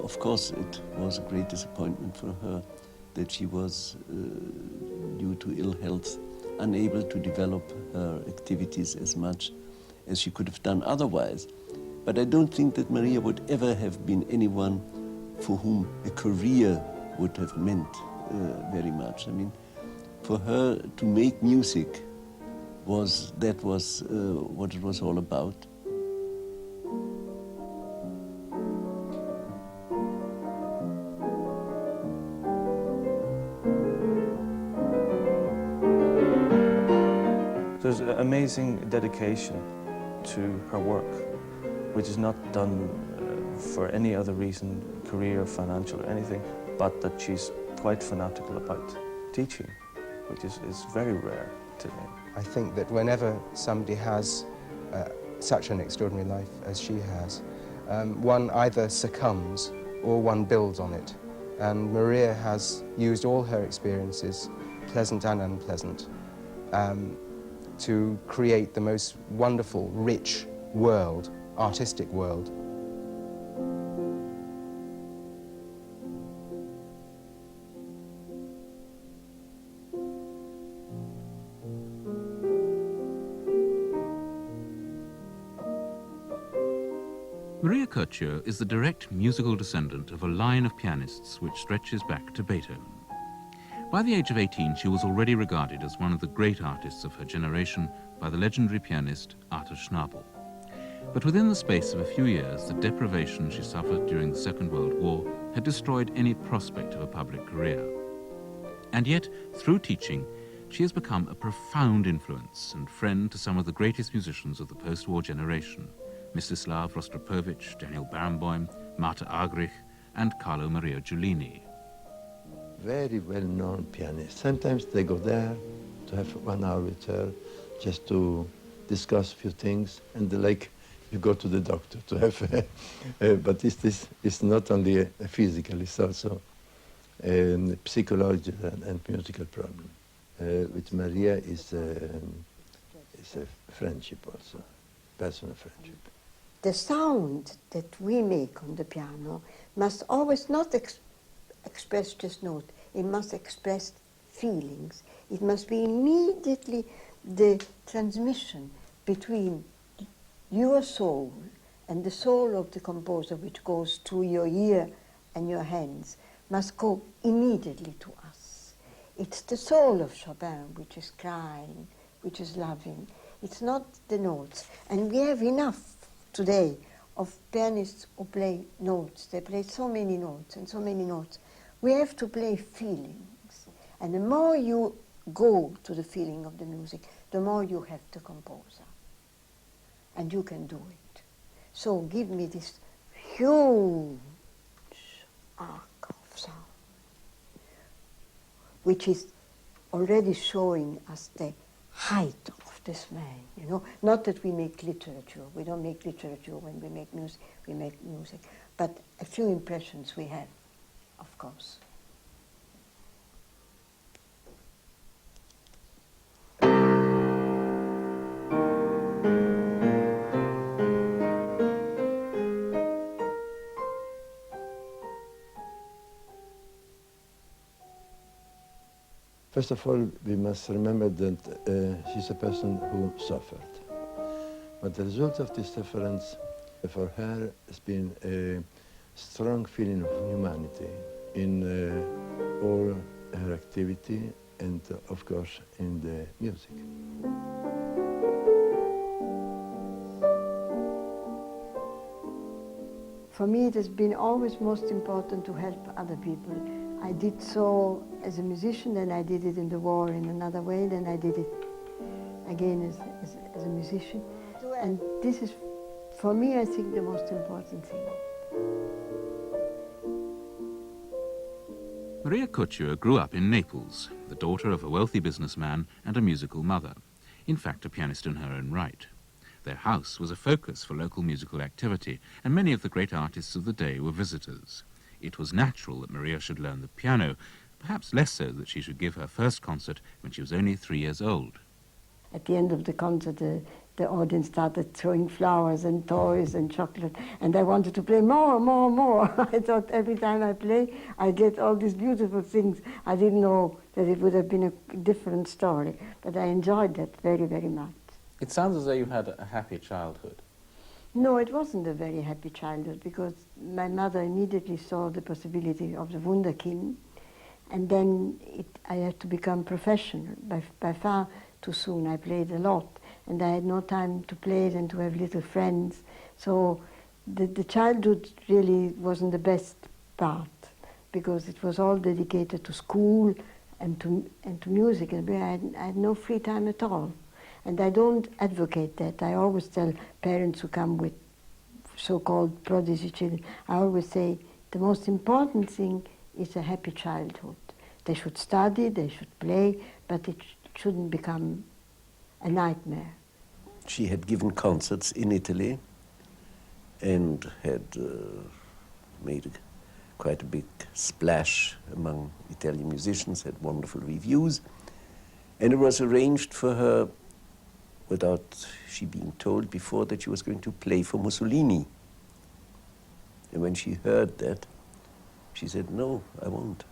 of course, it was a great disappointment for her that she was, due to ill health, unable to develop her activities as much as she could have done otherwise. But I don't think that Maria would ever have been anyone for whom a career would have meant very much. I mean, for her to make music was what it was all about. There's amazing dedication to her work, which is not done for any other reason, career, financial, or anything, but that she's quite fanatical about teaching, which is very rare today. I think that whenever somebody has such an extraordinary life as she has, one either succumbs or one builds on it. And Maria has used all her experiences, pleasant and unpleasant, to create the most wonderful, rich world, artistic world. Maria Curcio is the direct musical descendant of a line of pianists which stretches back to Beethoven. By the age of 18, she was already regarded as one of the great artists of her generation by the legendary pianist Arthur Schnabel. But within the space of a few years, the deprivation she suffered during the Second World War had destroyed any prospect of a public career. And yet, through teaching, she has become a profound influence and friend to some of the greatest musicians of the post-war generation: Mstislav Rostropovich, Daniel Barenboim, Marta Argerich, and Carlo Maria Giulini. Very well-known pianist. Sometimes they go there to have 1 hour with her, just to discuss a few things, and like you go to the doctor to have, but this is not only a physical, it's also a psychological and musical problem. With Maria is a friendship also, personal friendship. The sound that we make on the piano must always not express just note, it must express feelings. It must be immediately the transmission between your soul and the soul of the composer, which goes through your ear and your hands, must go immediately to us. It's the soul of Chopin which is crying, which is loving. It's not the notes. And we have enough today of pianists who play notes. They play so many notes and so many notes. We have to play feelings. And the more you go to the feeling of the music, the more you have the composer. And you can do it. So give me this huge arc of sound, which is already showing us the height of this man, you know. Not that we make literature. We don't make literature when we make music. We make music. But a few impressions we have, of course. First of all, we must remember that she's a person who suffered. But the result of this sufferance for her has been a strong feeling of humanity in all her activity and, of course, in the music. For me, it has been always most important to help other people. I did so as a musician, and I did it in the war in another way, then I did it again as a musician. And this is, for me, I think, the most important thing. Maria Curcio grew up in Naples, the daughter of a wealthy businessman and a musical mother, in fact a pianist in her own right. Their house was a focus for local musical activity, and many of the great artists of the day were visitors. It was natural that Maria should learn the piano, perhaps less so that she should give her first concert when she was only 3 years old. At the end of the concert, the audience started throwing flowers and toys and chocolate, and I wanted to play more, more, more. I thought every time I play, I get all these beautiful things. I didn't know that it would have been a different story, but I enjoyed that very, very much. It sounds as though you had a happy childhood. No, it wasn't a very happy childhood, because my mother immediately saw the possibility of the Wunderkind, and then I had to become professional. By far too soon. I played a lot, and I had no time to play and to have little friends. So the childhood really wasn't the best part, because it was all dedicated to school and to music, and I had no free time at all. And I don't advocate that. I always tell parents who come with so-called prodigy children, I always say the most important thing is a happy childhood. They should study, they should play, but it shouldn't become a nightmare. She had given concerts in Italy and had made quite a big splash among Italian musicians, had wonderful reviews, and it was arranged for her, without she being told before, that she was going to play for Mussolini. And when she heard that, she said, no, I won't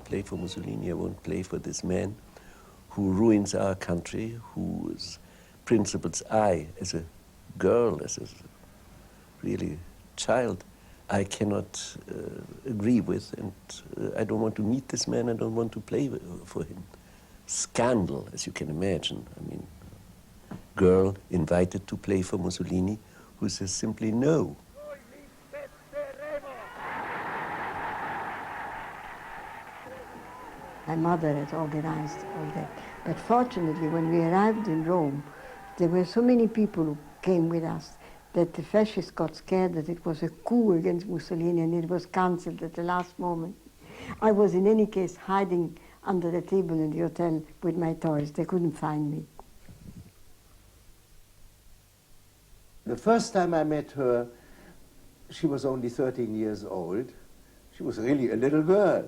play for Mussolini, I won't play for this man who ruins our country, whose principles I, as a girl, as a really child, I cannot agree with, and I don't want to meet this man, I don't want to play for him. Scandal, as you can imagine. I mean, girl invited to play for Mussolini who says simply no. My mother had organized all that. But fortunately, when we arrived in Rome, there were so many people who came with us that the fascists got scared that it was a coup against Mussolini, and it was cancelled at the last moment. I was in any case hiding under the table in the hotel with my toys. They couldn't find me. The first time I met her, she was only 13 years old. She was really a little girl.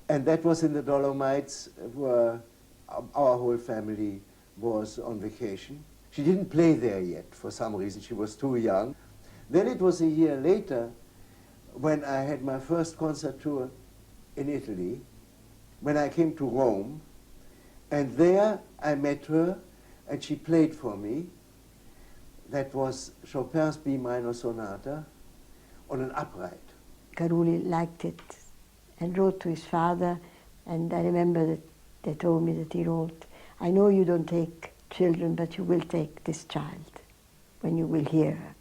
And that was in the Dolomites, where our whole family was on vacation. She didn't play there yet for some reason. She was too young. Then it was a year later when I had my first concert tour in Italy, when I came to Rome, and there I met her and she played for me. That was Chopin's B minor sonata on an upright. Karl liked it and wrote to his father, and I remember that they told me that he wrote, I know you don't take children, but you will take this child when you will hear her.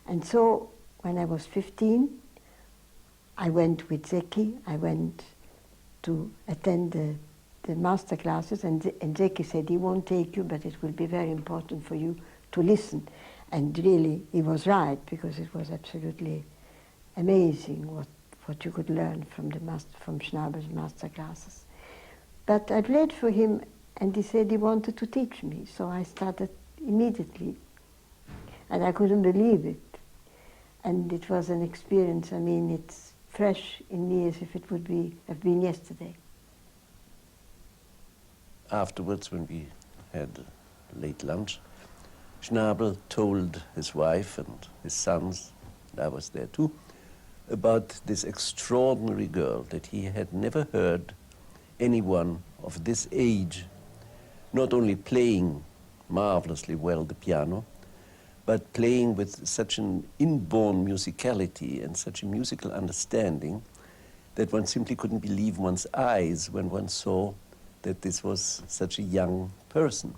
And so when I was 15, I went with Zeki. I went to attend the master classes, and Zeki said he won't take you, but it will be very important for you to listen. And really, he was right, because it was absolutely amazing what you could learn from from Schnabel's master classes. But I played for him, and he said he wanted to teach me, so I started immediately. And I couldn't believe it. And it was an experience, I mean, it's fresh in me as if it would have been yesterday. Afterwards, when we had late lunch, Schnabel told his wife and his sons, and I was there too, about this extraordinary girl, that he had never heard anyone of this age not only playing marvelously well the piano, but playing with such an inborn musicality and such a musical understanding that one simply couldn't believe one's eyes when one saw that this was such a young person.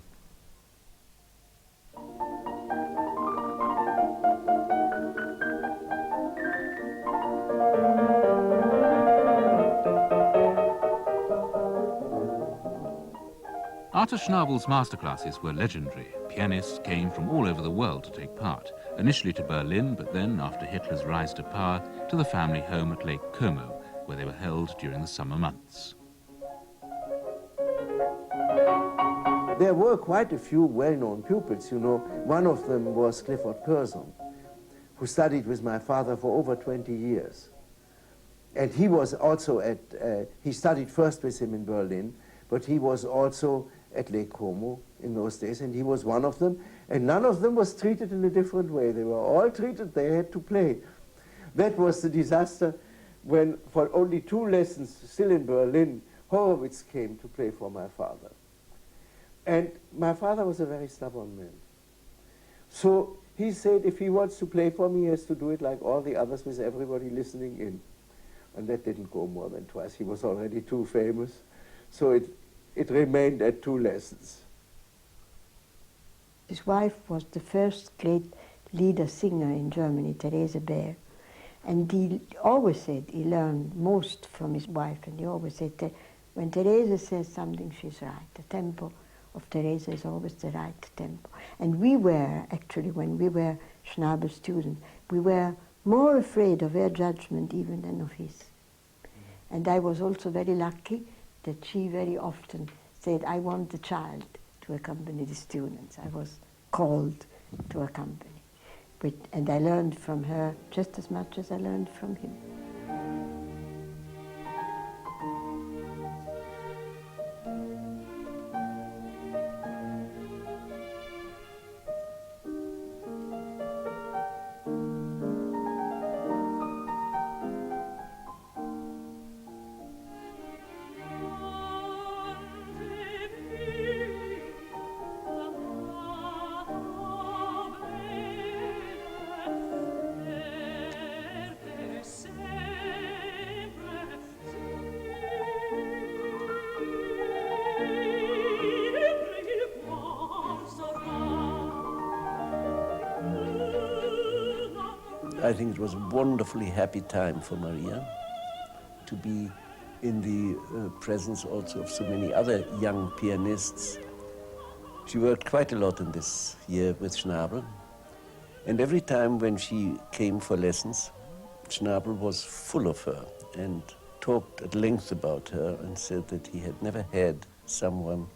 Arthur Schnabel's masterclasses were legendary. Pianists came from all over the world to take part, initially to Berlin, but then, after Hitler's rise to power, to the family home at Lake Como, where they were held during the summer months. There were quite a few well-known pupils, you know. One of them was Clifford Curzon, who studied with my father for over 20 years. And he was also he studied first with him in Berlin, but he was also at Lake Como in those days, and he was one of them, and none of them was treated in a different way. They were all treated, they had to play. That was the disaster when, for only 2 lessons, still in Berlin, Horowitz came to play for my father. And my father was a very stubborn man. So he said if he wants to play for me, he has to do it like all the others with everybody listening in. And that didn't go more than twice. He was already too famous. So it remained at 2 lessons. His wife was the first great leader singer in Germany, Therese Baer. And he always said he learned most from his wife, and he always said that when Therese says something, she's right. The tempo of Therese is always the right tempo. And we were, actually, when we were Schnabel students, we were more afraid of her judgment even than of his. And I was also very lucky that she very often said, I want the child to accompany the students. I was called to accompany. And I learned from her just as much as I learned from him. I think it was a wonderfully happy time for Maria to be in the presence also of so many other young pianists. She worked quite a lot in this year with Schnabel, and every time when she came for lessons, Schnabel was full of her and talked at length about her and said that he had never had someone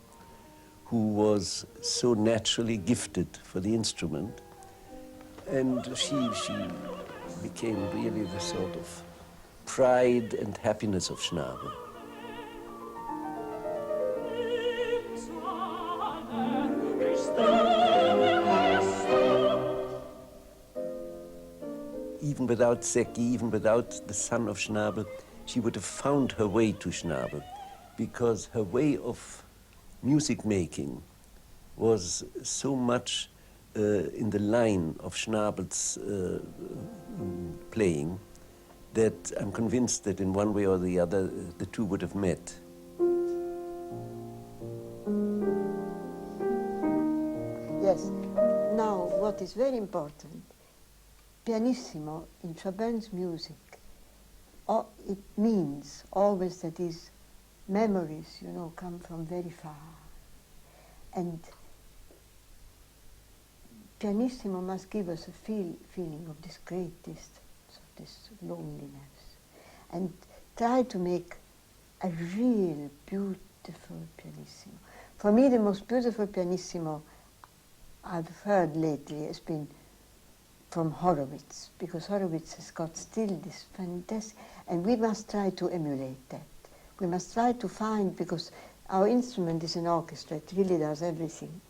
who was so naturally gifted for the instrument. And she became really the sort of pride and happiness of Schnabel. Even without Secchi, even without the son of Schnabel, she would have found her way to Schnabel, because her way of music making was so much in the line of Schnabel's playing that I'm convinced that in one way or the other the two would have met. Yes. Now, what is very important, pianissimo in Chopin's music, it means always that his memories, you know, come from very far. And pianissimo must give us a feeling of this great distance, of this loneliness, and try to make a real beautiful pianissimo. For me, the most beautiful pianissimo I've heard lately has been from Horowitz, because Horowitz has got still this fantastic, and we must try to emulate that. We must try to find, because our instrument is an orchestra, it really does everything.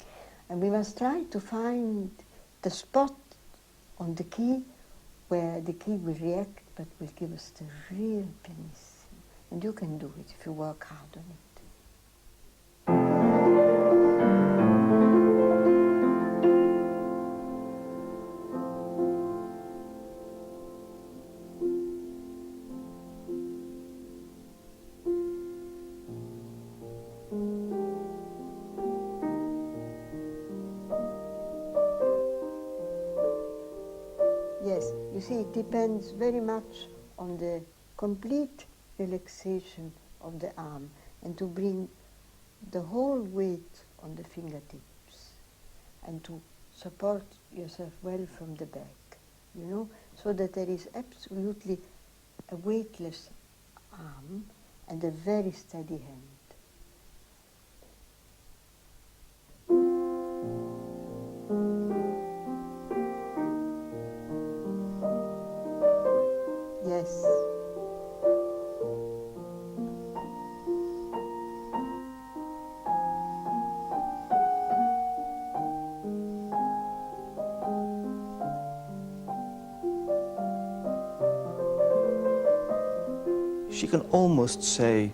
And we must try to find the spot on the key where the key will react but will give us the real pianissimo. And you can do it if you work hard on it. Yes, you see, it depends very much on the complete relaxation of the arm and to bring the whole weight on the fingertips and to support yourself well from the back, you know, so that there is absolutely a weightless arm and a very steady hand. Yes. she can almost say,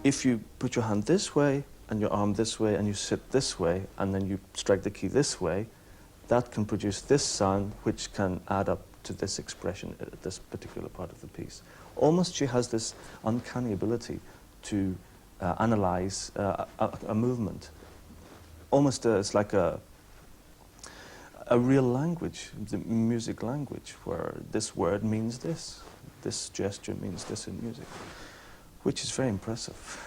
if you put your hand this way and your arm this way and you sit this way and then you strike the key this way, that can produce this sound which can add up to this expression at this particular part of the piece. Almost she has this uncanny ability to analyze a movement. Almost it's like a real language, the music language, where this word means this gesture means this in music, which is very impressive.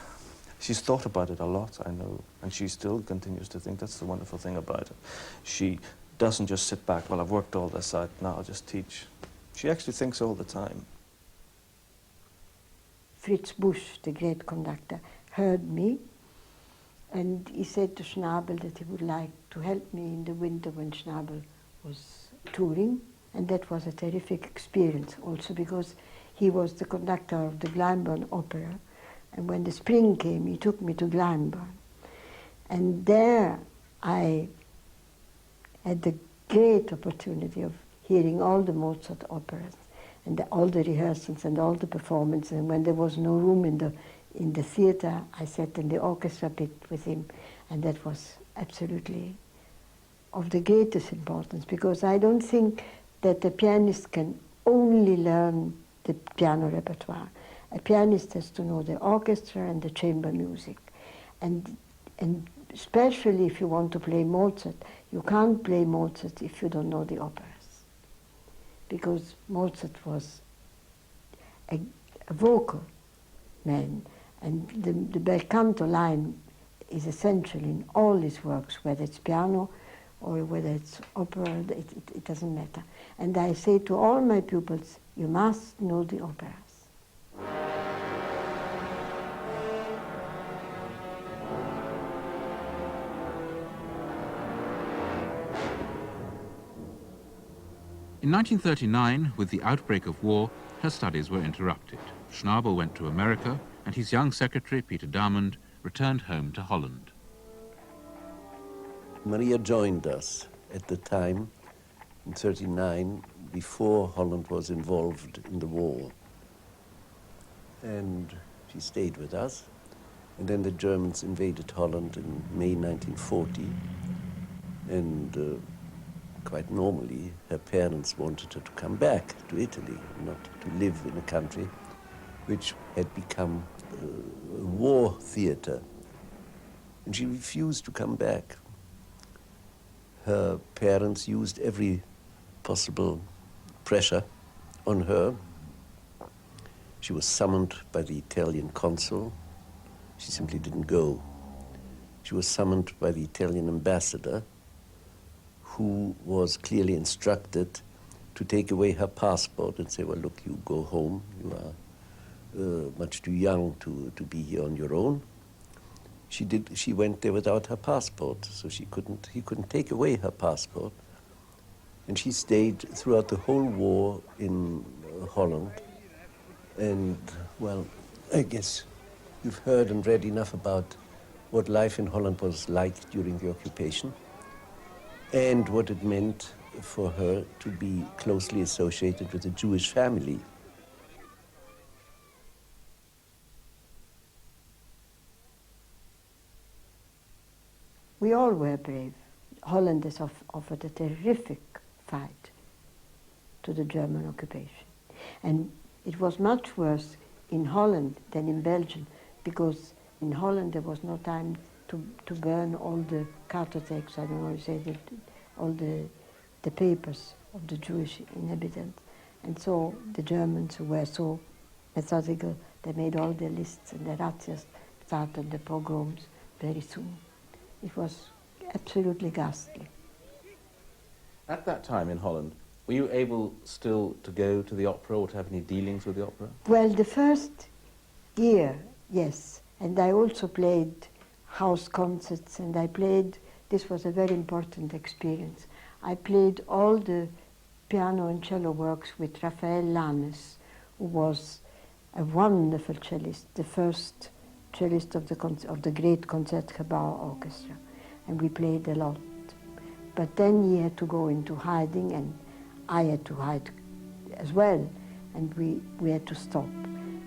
She's thought about it a lot, I know, and she still continues to think. That's the wonderful thing about it. She doesn't just sit back, well, I've worked all this out, now I'll just teach. She actually thinks all the time. Fritz Busch, the great conductor, heard me, and he said to Schnabel that he would like to help me in the winter when Schnabel was touring, and that was a terrific experience also because he was the conductor of the Glyndebourne Opera, and when the spring came he took me to Glyndebourne, and there I had the great opportunity of hearing all the Mozart operas and all the rehearsals and all the performances, and when there was no room in the theater, I sat in the orchestra pit with him, and that was absolutely of the greatest importance, because I don't think that a pianist can only learn the piano repertoire. A pianist has to know the orchestra and the chamber music, and especially if you want to play Mozart, you can't play Mozart if you don't know the operas, because Mozart was a vocal man, and the bel canto line is essential in all his works, whether it's piano or whether it's opera, it doesn't matter. And I say to all my pupils, you must know the operas. In 1939, with the outbreak of war, her studies were interrupted. Schnabel went to America, and his young secretary, Peter Diamand, returned home to Holland. Maria joined us at the time, in '39, before Holland was involved in the war. And she stayed with us. And then the Germans invaded Holland in May 1940. And quite normally, her parents wanted her to come back to Italy, not to live in a country which had become a war theater. And she refused to come back. Her parents used every possible pressure on her. She was summoned by the Italian consul. She simply didn't go. She was summoned by the Italian ambassador, who was clearly instructed to take away her passport and say, well, look, you go home. You are much too young to be here on your own. She went there without her passport, so he couldn't take away her passport. And she stayed throughout the whole war in Holland. And, well, I guess you've heard and read enough about what life in Holland was like during the occupation and what it meant for her to be closely associated with a Jewish family. We all were brave. Holland has offered a terrific fight to the German occupation. And it was much worse in Holland than in Belgium, because in Holland there was no time to burn all the cartotheks, I don't know how you say that, all the papers of the Jewish inhabitants. And so the Germans, who were so methodical, they made all their lists, and the razzias started the pogroms very soon. It was absolutely ghastly. At that time in Holland, were you able still to go to the opera or to have any dealings with the opera? Well, the first year, yes. And I also played house concerts, and this was a very important experience. I played all the piano and cello works with Raphael Lanes, who was a wonderful cellist, the first cellist of the great Concertgebouw orchestra, and we played a lot. But then he had to go into hiding, and I had to hide as well, and we had to stop.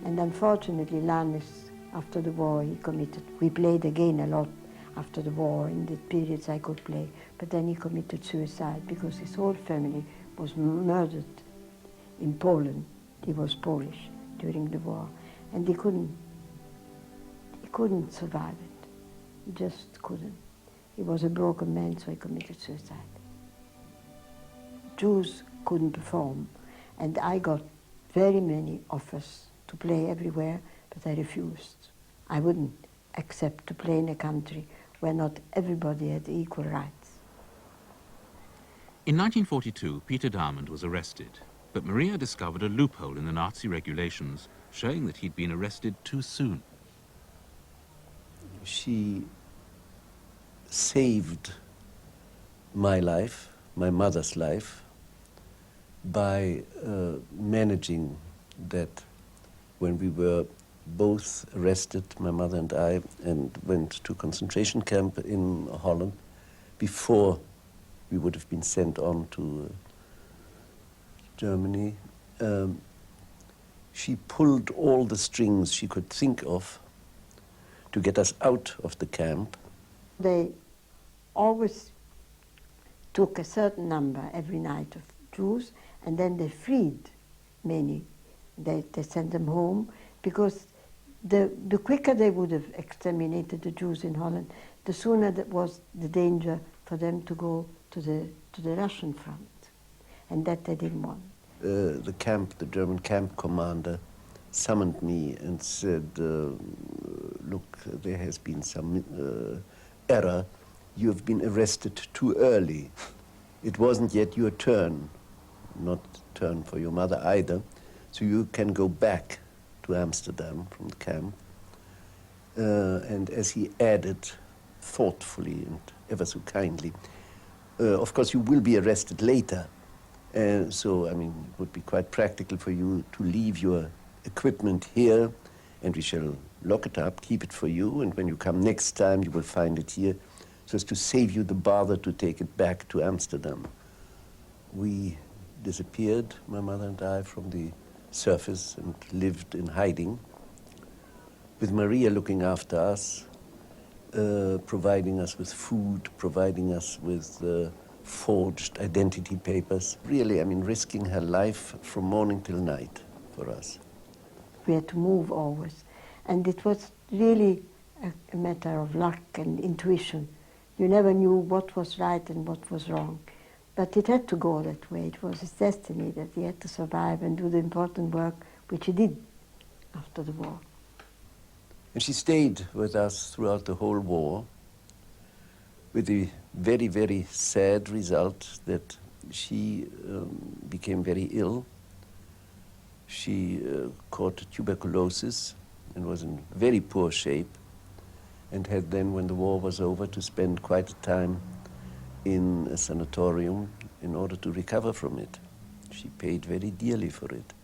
And unfortunately, Lannis, after the war, he committed. We played again a lot after the war, in the periods I could play. But then he committed suicide because his whole family was murdered in Poland. He was Polish during the war. And he couldn't survive it. He just couldn't. He was a broken man, so he committed suicide. Jews couldn't perform, and I got very many offers to play everywhere, but I refused. I wouldn't accept to play in a country where not everybody had equal rights. In 1942, Peter Diamand was arrested, but Maria discovered a loophole in the Nazi regulations showing that he'd been arrested too soon. She saved my life, my mother's life, by managing that when we were both arrested, my mother and I, and went to a concentration camp in Holland before we would have been sent on to Germany. She pulled all the strings she could think of to get us out of the camp. They always took a certain number every night of Jews, and then they freed many. They sent them home, because the quicker they would have exterminated the Jews in Holland, the sooner that was the danger for them to go to the Russian front, and that they didn't want. The German camp commander summoned me and said, look, there has been some error. You have been arrested too early. It wasn't yet your turn, not turn for your mother either, so you can go back to Amsterdam from the camp. And as he added thoughtfully and ever so kindly, of course you will be arrested later. So, I mean, it would be quite practical for you to leave your equipment here, and we shall lock it up, keep it for you, and when you come next time, you will find it here, so as to save you the bother to take it back to Amsterdam. We disappeared, my mother and I, from the surface and lived in hiding, with Maria looking after us, providing us with food, providing us with forged identity papers. Really, I mean, risking her life from morning till night for us. We had to move always, and it was really a matter of luck and intuition. You never knew what was right and what was wrong, but it had to go that way. It was his destiny that he had to survive and do the important work which he did after the war. And she stayed with us throughout the whole war, with the very, very sad result that she became very ill. She caught tuberculosis and was in very poor shape, and had then, when the war was over, to spend quite a time in a sanatorium in order to recover from it. She paid very dearly for it.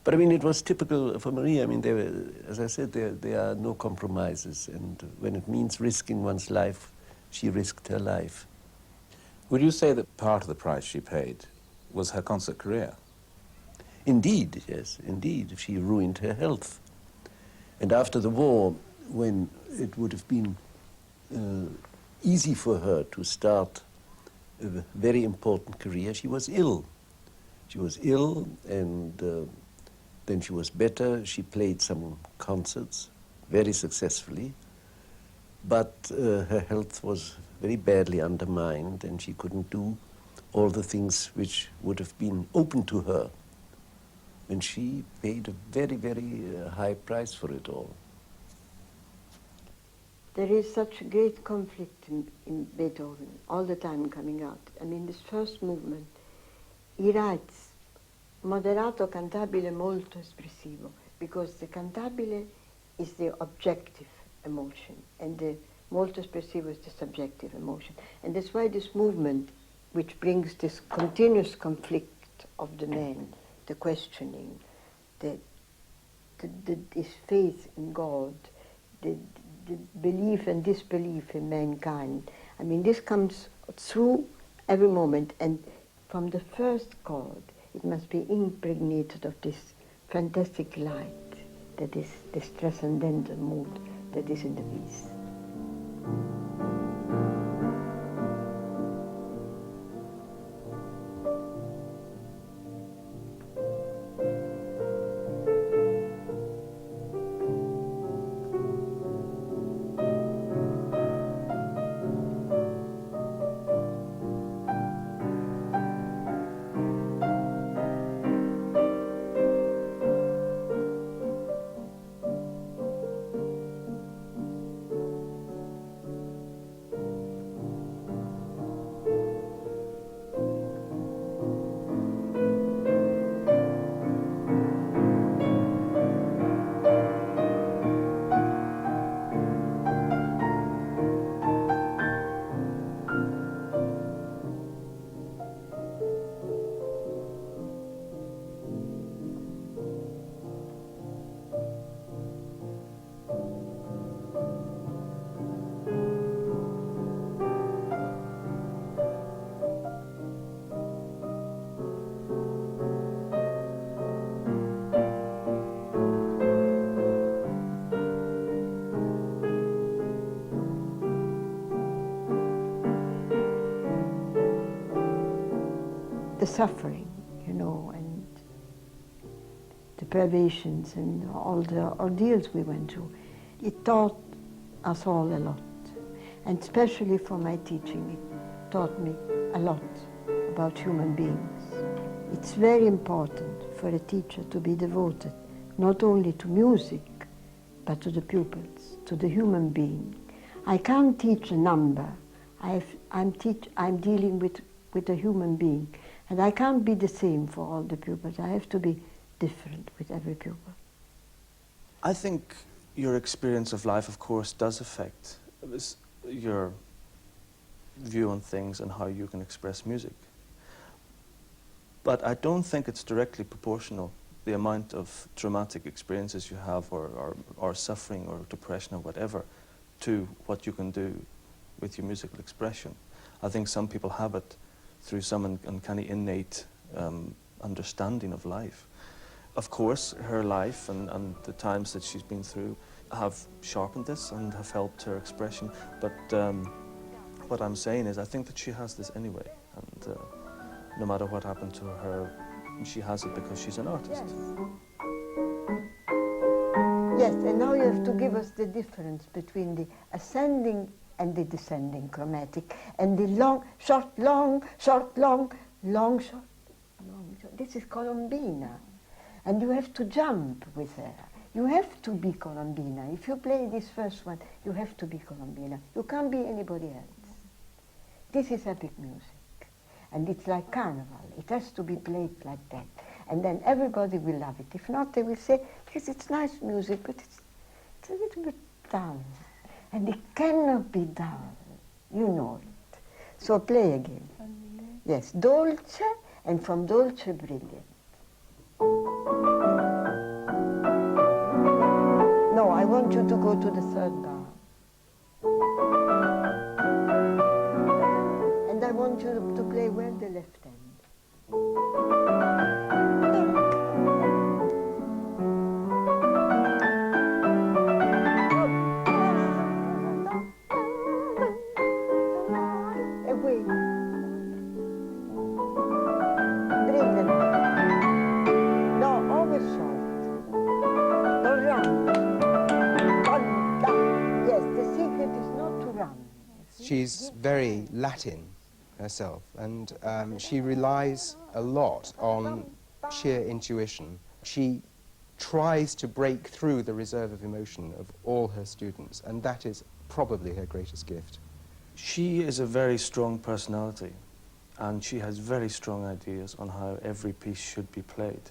But I mean, it was typical for Maria. I mean, as I said, there are no compromises, and when it means risking one's life, she risked her life. Would you say that part of the price she paid was her concert career? Indeed, yes, indeed. She ruined her health. And after the war, when it would have been easy for her to start a very important career, she was ill. She was ill, and then she was better. She played some concerts very successfully, but her health was very badly undermined, and she couldn't do all the things which would have been open to her. And she paid a very, very high price for it all. There is such a great conflict in Beethoven, all the time coming out. I mean, this first movement, he writes, moderato cantabile molto espressivo, because the cantabile is the objective emotion, and the molto espressivo is the subjective emotion. And that's why this movement, which brings this continuous conflict of the man, the questioning, his faith in God, the belief and disbelief in mankind. I mean, this comes through every moment, and from the first chord, it must be impregnated of this fantastic light that is this transcendental mood that is in the piece. The suffering, you know, and the privations and all the ordeals we went through, it taught us all a lot. And especially for my teaching, it taught me a lot about human beings. It's very important for a teacher to be devoted not only to music, but to the pupils, to the human being. I can't teach a number. I'm dealing with a human being. And I can't be the same for all the pupils. I have to be different with every pupil. I think your experience of life, of course, does affect your view on things and how you can express music. But I don't think it's directly proportional, the amount of traumatic experiences you have or suffering or depression or whatever, to what you can do with your musical expression. I think some people have it through some uncanny innate understanding of life. Of course, her life and the times that she's been through have sharpened this and have helped her expression, but what I'm saying is I think that she has this anyway, and no matter what happened to her, she has it because she's an artist. Yes, and now you have to give us the difference between the ascending and the descending chromatic, and the long, short, long, short, long, long, short, long, short. This is Colombina, and you have to jump with her. You have to be Colombina. If you play this first one, you have to be Colombina. You can't be anybody else. This is epic music, and it's like carnival. It has to be played like that, and then everybody will love it. If not, they will say, yes, it's nice music, but it's a little bit dull. And it cannot be done, you know it. So play again. Yes, dolce, and from dolce, brilliant. No, I want you to go to the third bar. And I want you to play well the left hand. She's very Latin herself, and she relies a lot on sheer intuition. She tries to break through the reserve of emotion of all her students, and that is probably her greatest gift. She is a very strong personality, and she has very strong ideas on how every piece should be played.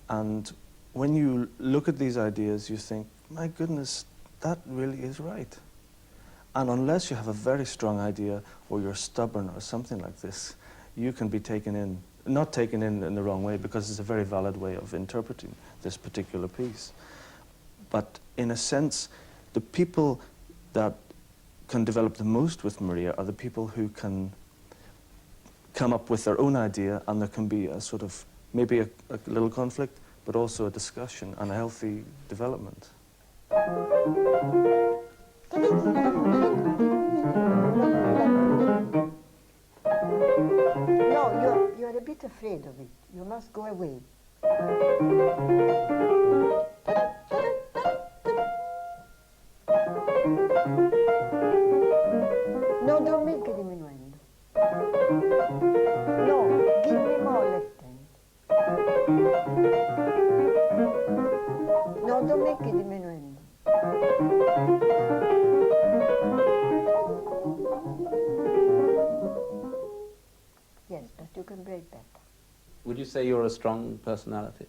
And when you look at these ideas, you think, my goodness, that really is right. And unless you have a very strong idea, or you're stubborn or something like this, you can be taken in, not taken in the wrong way, because it's a very valid way of interpreting this particular piece. But in a sense, the people that can develop the most with Maria are the people who can come up with their own idea, and there can be a sort of, maybe a little conflict, but also a discussion and a healthy development. No, you're a bit afraid of it. You must go away. No, don't make a diminuendo. No, give me more left hand. No, don't make a diminuendo. Yes, but you can break better. Would you say you're a strong personality?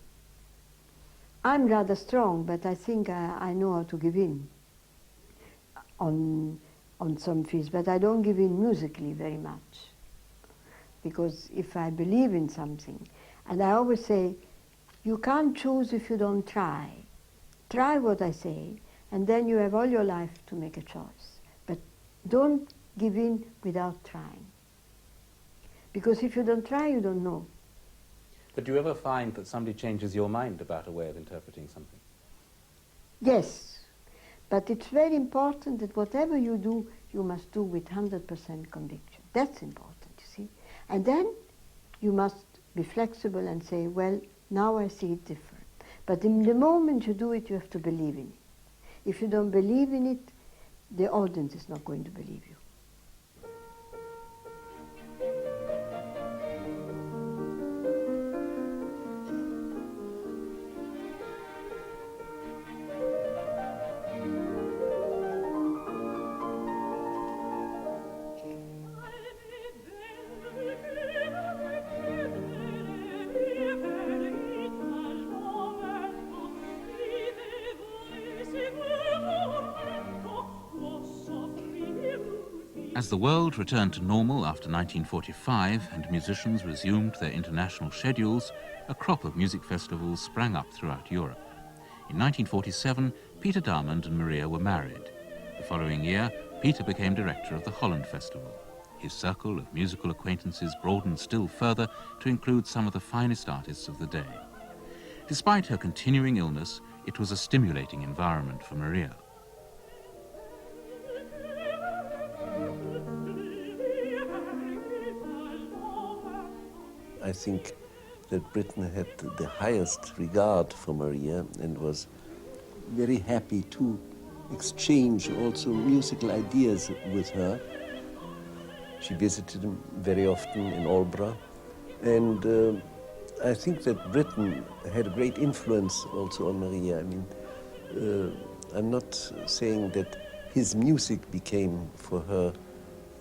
I'm rather strong, but I think I know how to give in on some fields, but I don't give in musically very much. Because if I believe in something, and I always say, you can't choose if you don't try. Try what I say, and then you have all your life to make a choice. But don't give in without trying. Because if you don't try, you don't know. But do you ever find that somebody changes your mind about a way of interpreting something? Yes, but it's very important that whatever you do, you must do with 100% conviction. That's important, you see. And then you must be flexible and say, well, now I see it different. But in the moment you do it, you have to believe in it. If you don't believe in it, the audience is not going to believe you. As the world returned to normal after 1945 and musicians resumed their international schedules, a crop of music festivals sprang up throughout Europe. In 1947, Peter Diamand and Maria were married. The following year, Peter became director of the Holland Festival. His circle of musical acquaintances broadened still further to include some of the finest artists of the day. Despite her continuing illness, it was a stimulating environment for Maria. I think that Britain had the highest regard for Maria and was very happy to exchange also musical ideas with her. She visited him very often in Alba, and I think that Britain had a great influence also on Maria. I mean, I'm not saying that his music became for her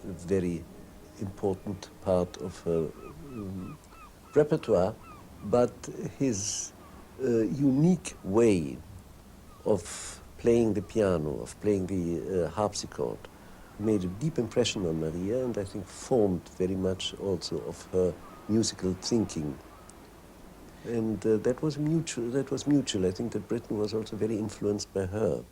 a very important part of her repertoire, but his unique way of playing the piano, of playing the harpsichord, made a deep impression on Maria, and I think formed very much also of her musical thinking. And that was mutual. I think that Britain was also very influenced by her.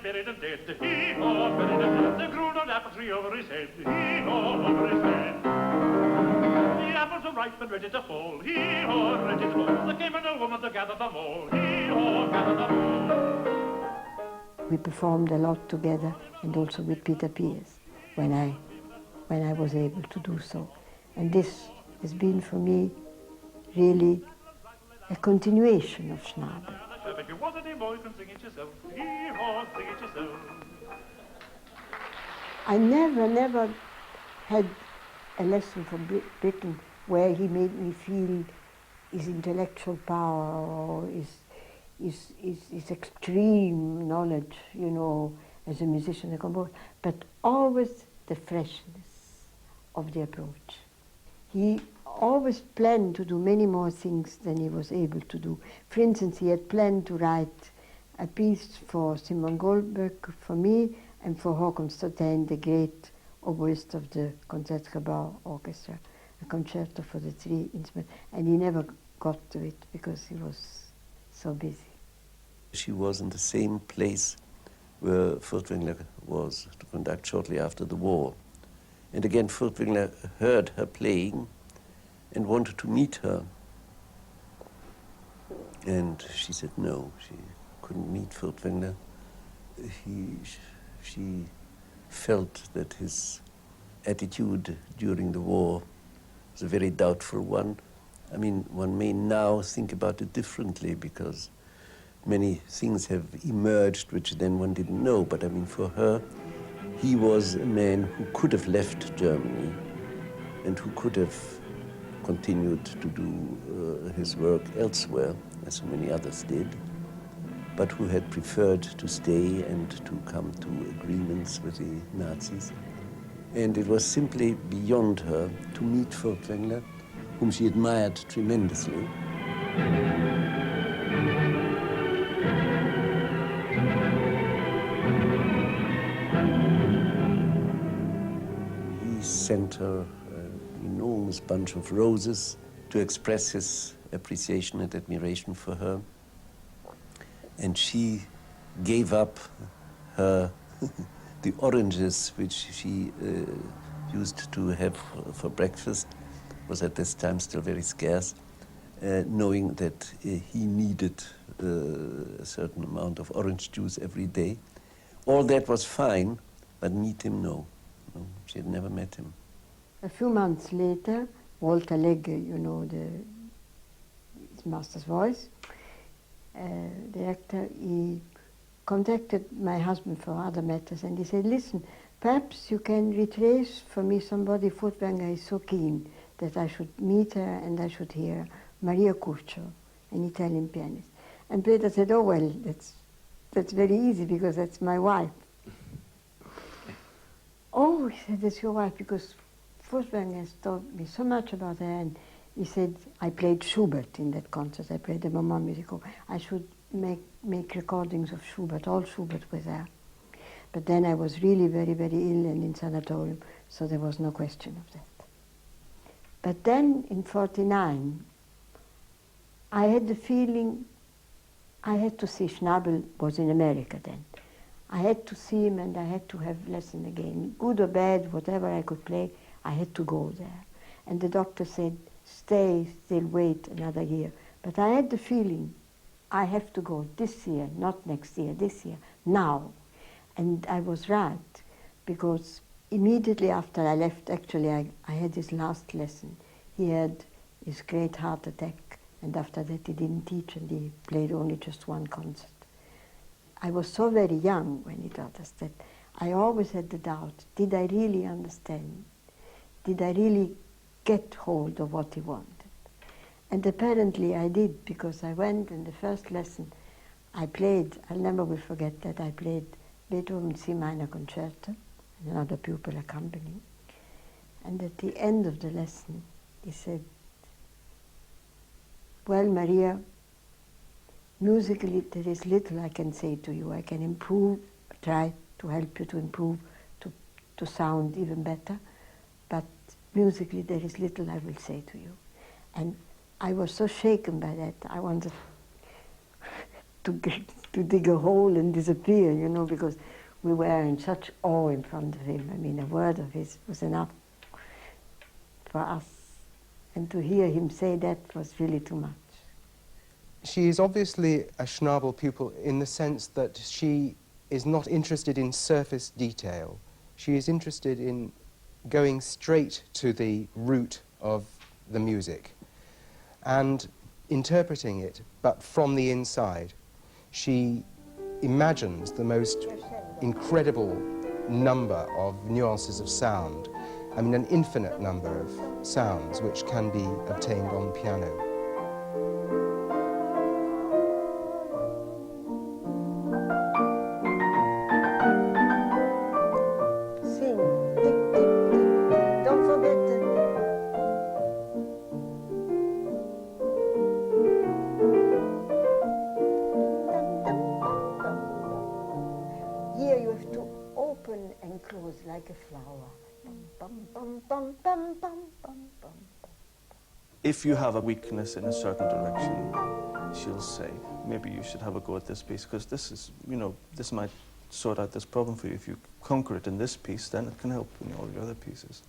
Buried and dead, hee-haw, buried and dead. There grew no apple tree over his head, hee-haw, over his head. The apples were ripe and ready to fall, hee-haw, ready to fall. There came an old woman to gather them all, hee-haw, gather them all. We performed a lot together, and also with Peter Pierce, when I was able to do so. And this has been for me really a continuation of Schnabel. If you want any more, you can sing it yourself. Hee-haw, sing it yourself. I never had a lesson from Britain where he made me feel his intellectual power or his extreme knowledge, you know, as a musician, a composer, but always the freshness of the approach. He always planned to do many more things than he was able to do. For instance, he had planned to write a piece for Simon Goldberg, for me, and for Håkon Stotijn, the great oboist of the Concertgebouw Orchestra, a concerto for the three instruments, and he never got to it because he was so busy. She was in the same place where Furtwängler was to conduct shortly after the war. And again, Furtwängler heard her playing, and wanted to meet her. And she said no, she couldn't meet Furtwängler. She felt that his attitude during the war was a very doubtful one. I mean, one may now think about it differently because many things have emerged which then one didn't know. But I mean, for her, he was a man who could have left Germany and who could have continued to do his work elsewhere, as so many others did, but who had preferred to stay and to come to agreements with the Nazis. And it was simply beyond her to meet Furtwängler, whom she admired tremendously. He sent her an enormous bunch of roses to express his appreciation and admiration for her. And she gave up her the oranges which she used to have for breakfast, was at this time still very scarce, knowing that he needed a certain amount of orange juice every day. All that was fine, but meet him, no. No, she had never met him. A few months later, Walter Legge, you know, his master's voice, the actor, he contacted my husband for other matters, and he said, listen, perhaps you can retrace for me somebody. Furtwängler is so keen that I should meet her and I should hear Maria Curcio, an Italian pianist. And Peter said, oh, well, that's very easy because that's my wife. Oh, he said, that's your wife, because Furtwängler has told me so much about her, and he said, I played Schubert in that concert, I played the Moment Musical. I should make recordings of Schubert, all Schubert with her. But then I was really very, very ill and in sanatorium, so there was no question of that. But then in '49, I had the feeling I had to see Schnabel, was in America then. I had to see him and I had to have lesson again. Good or bad, whatever I could play, I had to go there. And the doctor said, stay, still wait another year. But I had the feeling I have to go this year, not next year, this year, now. And I was right, because immediately after I left, actually, I had his last lesson. He had his great heart attack, and after that he didn't teach and he played only just one concert. I was so very young when he taught us that I always had the doubt, did I really understand? Did I really get hold of what he wanted? And apparently I did, because I went and the first lesson I played, I'll never will forget that, I played Beethoven's C minor concerto, and another pupil accompanying. And at the end of the lesson, he said, well, Maria, musically there is little I can say to you. I can improve, try to help you to improve, to sound even better, but musically there is little I will say to you. And I was so shaken by that, I wanted to dig a hole and disappear, you know, because we were in such awe in front of him. I mean, a word of his was enough for us. And to hear him say that was really too much. She is obviously a Schnabel pupil in the sense that she is not interested in surface detail. She is interested in going straight to the root of the music and interpreting it, but from the inside. She imagines the most incredible number of nuances of sound. I mean, an infinite number of sounds which can be obtained on the piano. Sing, tick, tick, tick. Don't forget the... Here you have to open and close like a flower. Bum, bum, bum, bum, bum, bum, bum. If you have a weakness in a certain direction, she'll say, maybe you should have a go at this piece, because this is, you know, this might sort out this problem for you. If you conquer it in this piece, then it can help in all your other pieces.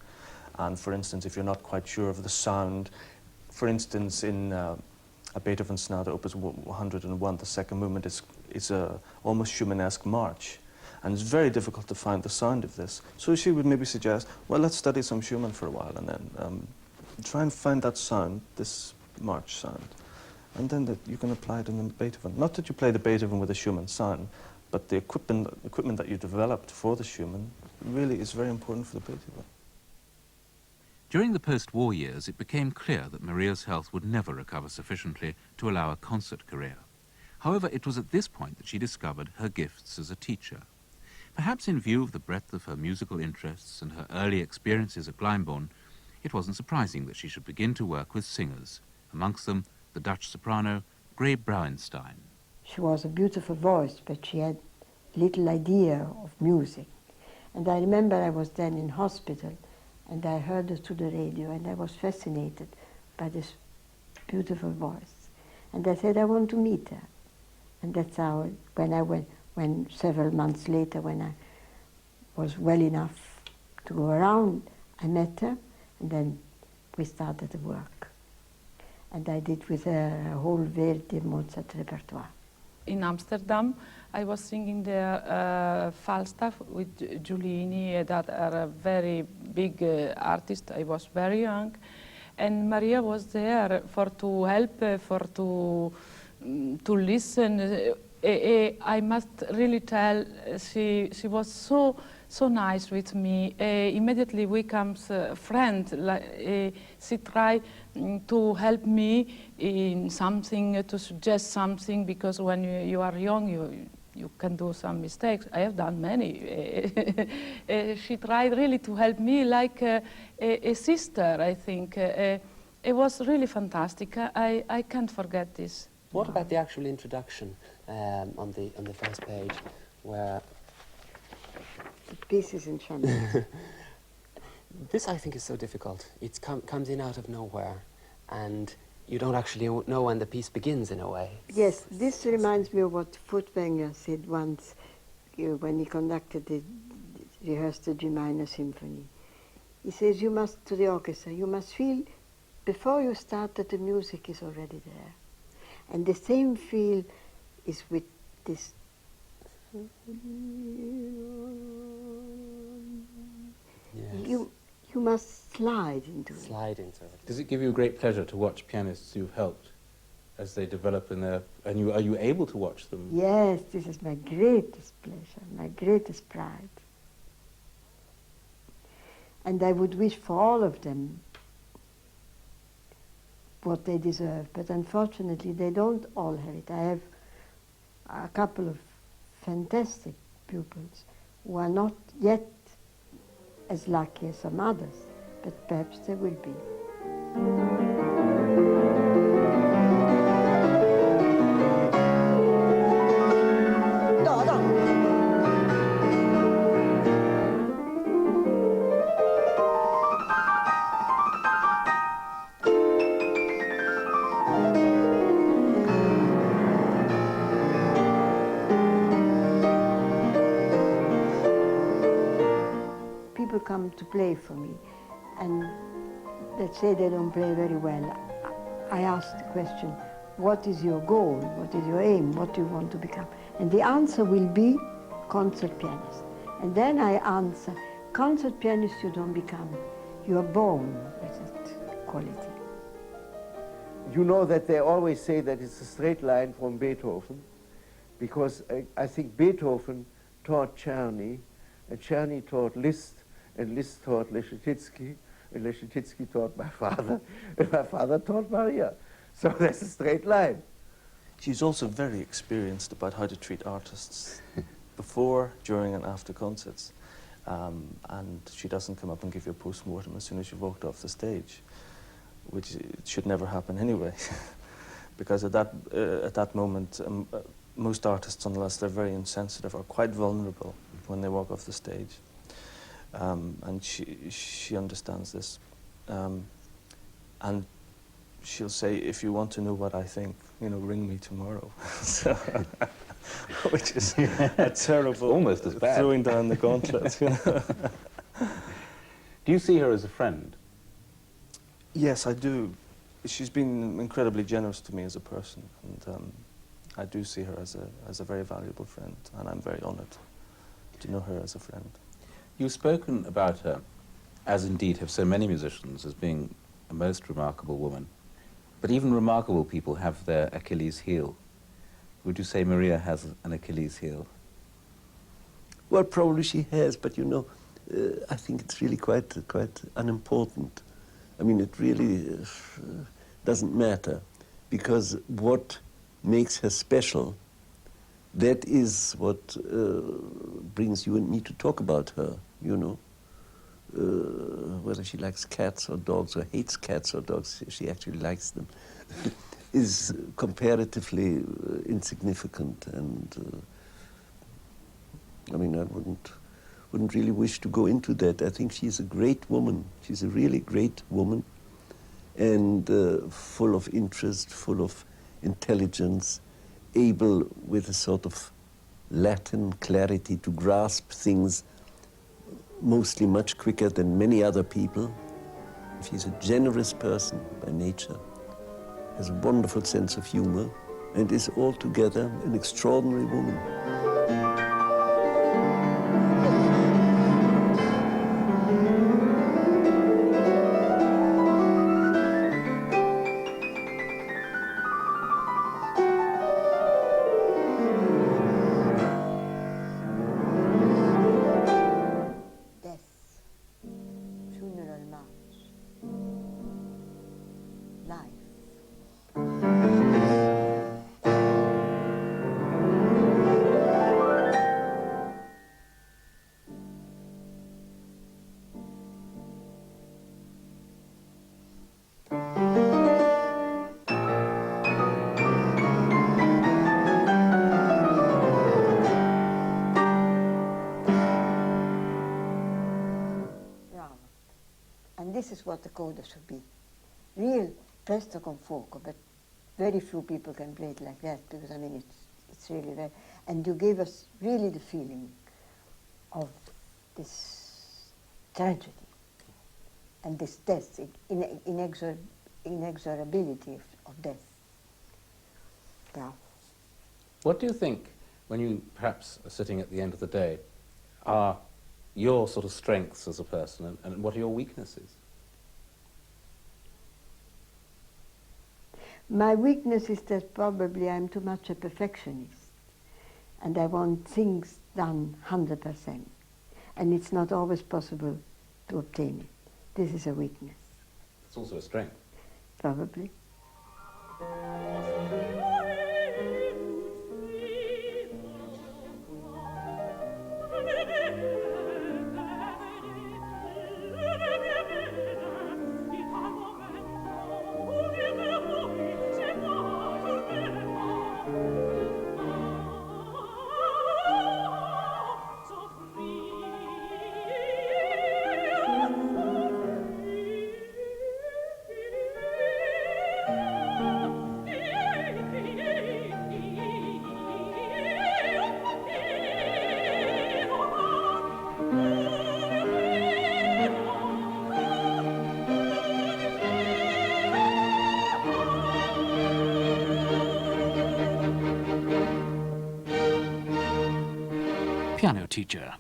And for instance, if you're not quite sure of the sound, for instance, in a Beethoven Sonata, Opus 101, the second movement is a almost Schumannesque march. And it's very difficult to find the sound of this. So she would maybe suggest, well, let's study some Schumann for a while and then try and find that sound, this march sound. And then that you can apply it in the Beethoven. Not that you play the Beethoven with a Schumann sound, but the equipment that you developed for the Schumann really is very important for the Beethoven. During the post-war years, it became clear that Maria's health would never recover sufficiently to allow a concert career. However, it was at this point that she discovered her gifts as a teacher. Perhaps in view of the breadth of her musical interests and her early experiences at Glyndebourne, it wasn't surprising that she should begin to work with singers, amongst them the Dutch soprano Gray Brouwenstein. She was a beautiful voice, but she had little idea of music. And I remember I was then in hospital, and I heard her through the radio, and I was fascinated by this beautiful voice. And I said, I want to meet her. And that's how, when several months later, when I was well enough to go around, I met her, and then we started to work. And I did with her a whole Verdi Mozart repertoire. In Amsterdam, I was singing there Falstaff with Giulini, that are a very big artist. I was very young, and Maria was there to help, to listen. I must really tell, she was so nice with me. Immediately we became friends. She tried to help me in something, to suggest something, because when you are young, you can do some mistakes. I have done many. She tried really to help me like a sister, I think. It was really fantastic. I can't forget this. What about the actual introduction on the first page, where the piece is in Schnabel? This, I think, is so difficult. It comes in out of nowhere, and you don't actually know when the piece begins, in a way. Yes, this reminds me of what Furtwängler said once when he rehearsed the G minor symphony. He says, you must, to the orchestra, you must feel before you start that the music is already there. And the same feel is with this. Yes. You must slide into it. Slide into it. Does it give you great pleasure to watch pianists you've helped as they develop in their... And are you able to watch them? Yes, this is my greatest pleasure, my greatest pride. And I would wish for all of them what they deserve, but unfortunately they don't all have it. I have a couple of fantastic pupils who are not yet as lucky as some others, but perhaps they will be. People come to play for me, and let's say they don't play very well. I ask the question, what is your goal? What is your aim? What do you want to become? And the answer will be concert pianist. And then I answer, concert pianist you don't become. You are born with that quality. You know that they always say that it's a straight line from Beethoven, because I think Beethoven taught Czerny, and Czerny taught Liszt, and Liszt taught Leschetizky, and Leschetizky taught my father, and my father taught Maria. So that's a straight line. She's also very experienced about how to treat artists before, during, and after concerts. And she doesn't come up and give you a post-mortem as soon as you've walked off the stage, which should never happen anyway. Because at that moment, most artists, unless they're very insensitive, are quite vulnerable when they walk off the stage. And she understands this. And she'll say, if you want to know what I think, ring me tomorrow. So, which is a terrible, almost as bad. Throwing down the gauntlet. Do you see her as a friend? Yes, I do. She's been incredibly generous to me as a person, and I do see her as a very valuable friend, and I'm very honored to know her as a friend. You've spoken about her, as indeed have so many musicians, as being a most remarkable woman. But even remarkable people have their Achilles heel. Would you say Maria has an Achilles heel? Well, probably she has, but you know, I think it's really quite unimportant. I mean, it really doesn't matter, because what makes her special, that is what brings you and me to talk about her, you know. Whether she likes cats or dogs, or hates cats or dogs, she actually likes them, is comparatively insignificant. And I mean, I wouldn't really wish to go into that. I think she's a great woman. She's a really great woman, and full of interest, full of intelligence, able with a sort of Latin clarity to grasp things mostly much quicker than many other people. She's a generous person by nature, has a wonderful sense of humor, and is altogether an extraordinary woman. This is what the coda should be. Real presto con fuoco, but very few people can play it like that, because I mean it's really very, and you gave us really the feeling of this tragedy and this death, inexorability of death. Yeah. What do you think, when you perhaps are sitting at the end of the day, are your sort of strengths as a person, and what are your weaknesses? My weakness is that probably I'm too much a perfectionist, and I want things done 100%, and it's not always possible to obtain it. This is a weakness. It's also a strength. Probably. Piano teacher.